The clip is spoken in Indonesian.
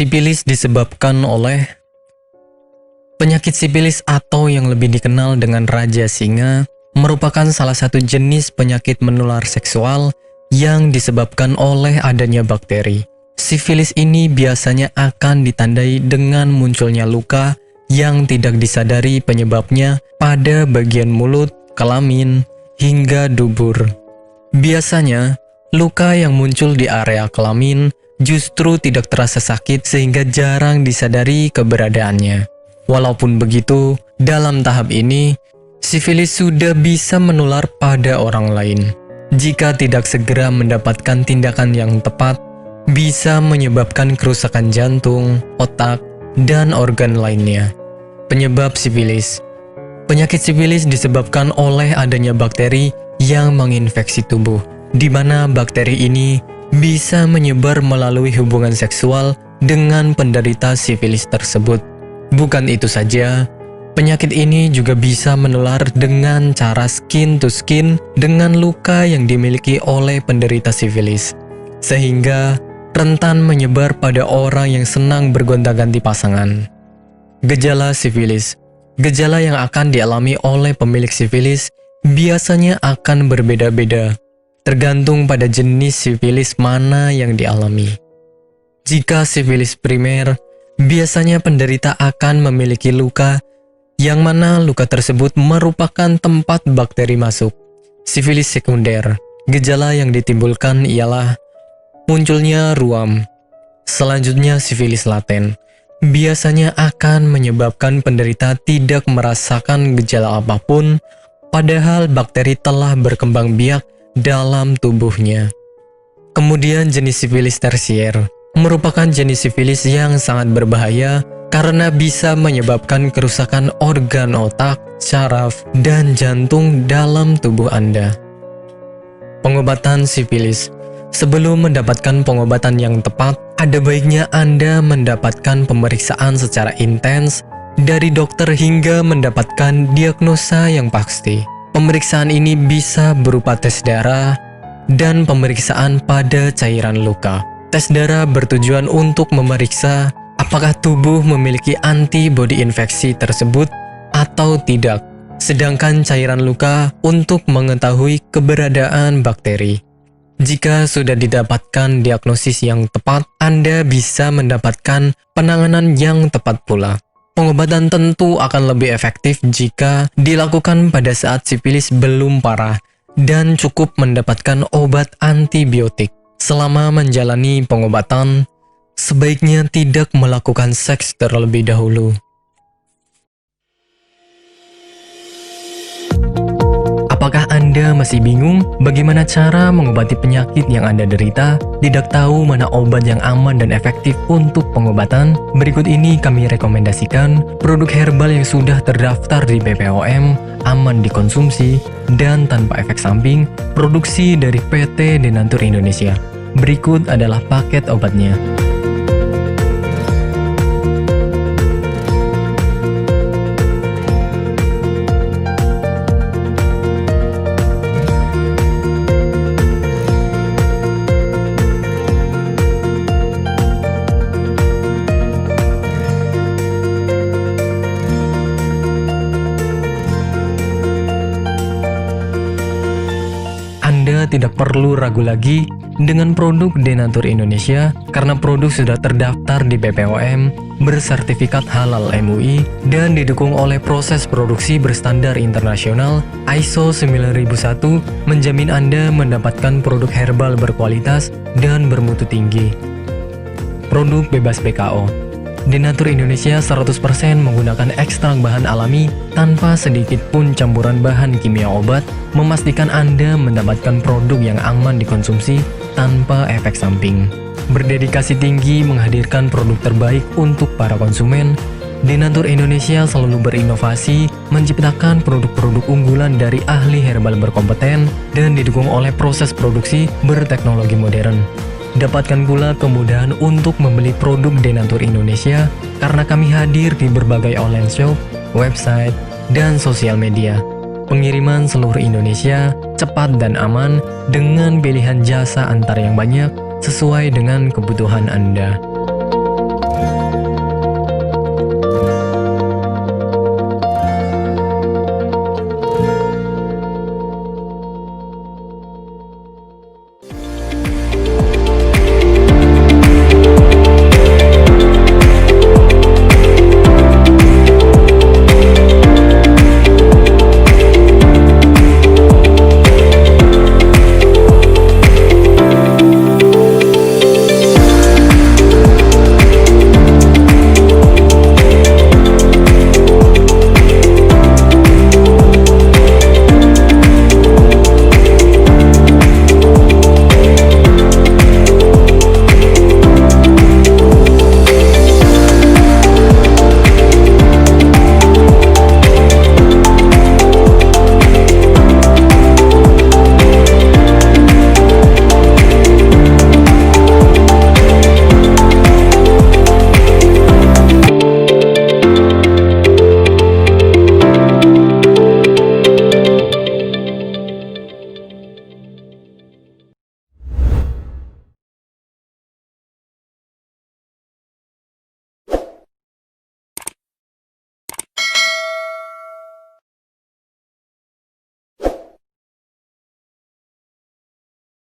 Sifilis disebabkan oleh penyakit sifilis atau yang lebih dikenal dengan Raja Singa merupakan salah satu jenis penyakit menular seksual yang disebabkan oleh adanya bakteri. Sifilis ini biasanya akan ditandai dengan munculnya luka yang tidak disadari penyebabnya pada bagian mulut, kelamin, hingga dubur. Biasanya, luka yang muncul di area kelamin justru tidak terasa sakit sehingga jarang disadari keberadaannya. Walaupun begitu, dalam tahap ini, sifilis sudah bisa menular pada orang lain. Jika tidak segera mendapatkan tindakan yang tepat, bisa menyebabkan kerusakan jantung, otak, dan organ lainnya. Penyebab sifilis. Penyakit sifilis disebabkan oleh adanya bakteri yang menginfeksi tubuh, di mana bakteri ini bisa menyebar melalui hubungan seksual dengan penderita sifilis tersebut. Bukan itu saja, penyakit ini juga bisa menular dengan cara skin to skin dengan luka yang dimiliki oleh penderita sifilis, sehingga rentan menyebar pada orang yang senang bergonta-ganti pasangan. Gejala sifilis. Gejala yang akan dialami oleh pemilik sifilis biasanya akan berbeda-beda, tergantung pada jenis sifilis mana yang dialami. Jika sifilis primer, biasanya penderita akan memiliki luka yang mana luka tersebut merupakan tempat bakteri masuk. Sifilis sekunder, gejala yang ditimbulkan ialah munculnya ruam. Selanjutnya sifilis laten, biasanya akan menyebabkan penderita tidak merasakan gejala apapun, padahal bakteri telah berkembang biak dalam tubuhnya. Kemudian jenis sifilis tersier, merupakan jenis sifilis yang sangat berbahaya karena bisa menyebabkan kerusakan organ otak, saraf, dan jantung dalam tubuh Anda. Pengobatan sifilis. Sebelum mendapatkan pengobatan yang tepat, ada baiknya Anda mendapatkan pemeriksaan secara intens dari dokter hingga mendapatkan diagnosa yang pasti. Pemeriksaan ini bisa berupa tes darah dan pemeriksaan pada cairan luka. Tes darah bertujuan untuk memeriksa apakah tubuh memiliki antibodi infeksi tersebut atau tidak. Sedangkan cairan luka untuk mengetahui keberadaan bakteri. Jika sudah didapatkan diagnosis yang tepat, Anda bisa mendapatkan penanganan yang tepat pula. Pengobatan tentu akan lebih efektif jika dilakukan pada saat sifilis belum parah dan cukup mendapatkan obat antibiotik. Selama menjalani pengobatan, sebaiknya tidak melakukan seks terlebih dahulu. Apakah Anda masih bingung bagaimana cara mengobati penyakit yang Anda derita? Tidak tahu mana obat yang aman dan efektif untuk pengobatan? Berikut ini kami rekomendasikan produk herbal yang sudah terdaftar di BPOM, aman dikonsumsi, dan tanpa efek samping, produksi dari PT Denatur Indonesia. Berikut adalah paket obatnya. Anda tidak perlu ragu lagi dengan produk Denatur Indonesia karena produk sudah terdaftar di BPOM, bersertifikat halal MUI, dan didukung oleh proses produksi berstandar internasional ISO 9001, menjamin Anda mendapatkan produk herbal berkualitas dan bermutu tinggi. Produk bebas BKO. Denatur Indonesia 100% menggunakan ekstrak bahan alami tanpa sedikit pun campuran bahan kimia obat, memastikan Anda mendapatkan produk yang aman dikonsumsi tanpa efek samping. Berdedikasi tinggi menghadirkan produk terbaik untuk para konsumen, Denatur Indonesia selalu berinovasi, menciptakan produk-produk unggulan dari ahli herbal berkompeten dan didukung oleh proses produksi berteknologi modern. Dapatkan pula kemudahan untuk membeli produk Denatur Indonesia karena kami hadir di berbagai online shop, website, dan sosial media. Pengiriman seluruh Indonesia cepat dan aman dengan pilihan jasa antar yang banyak sesuai dengan kebutuhan Anda.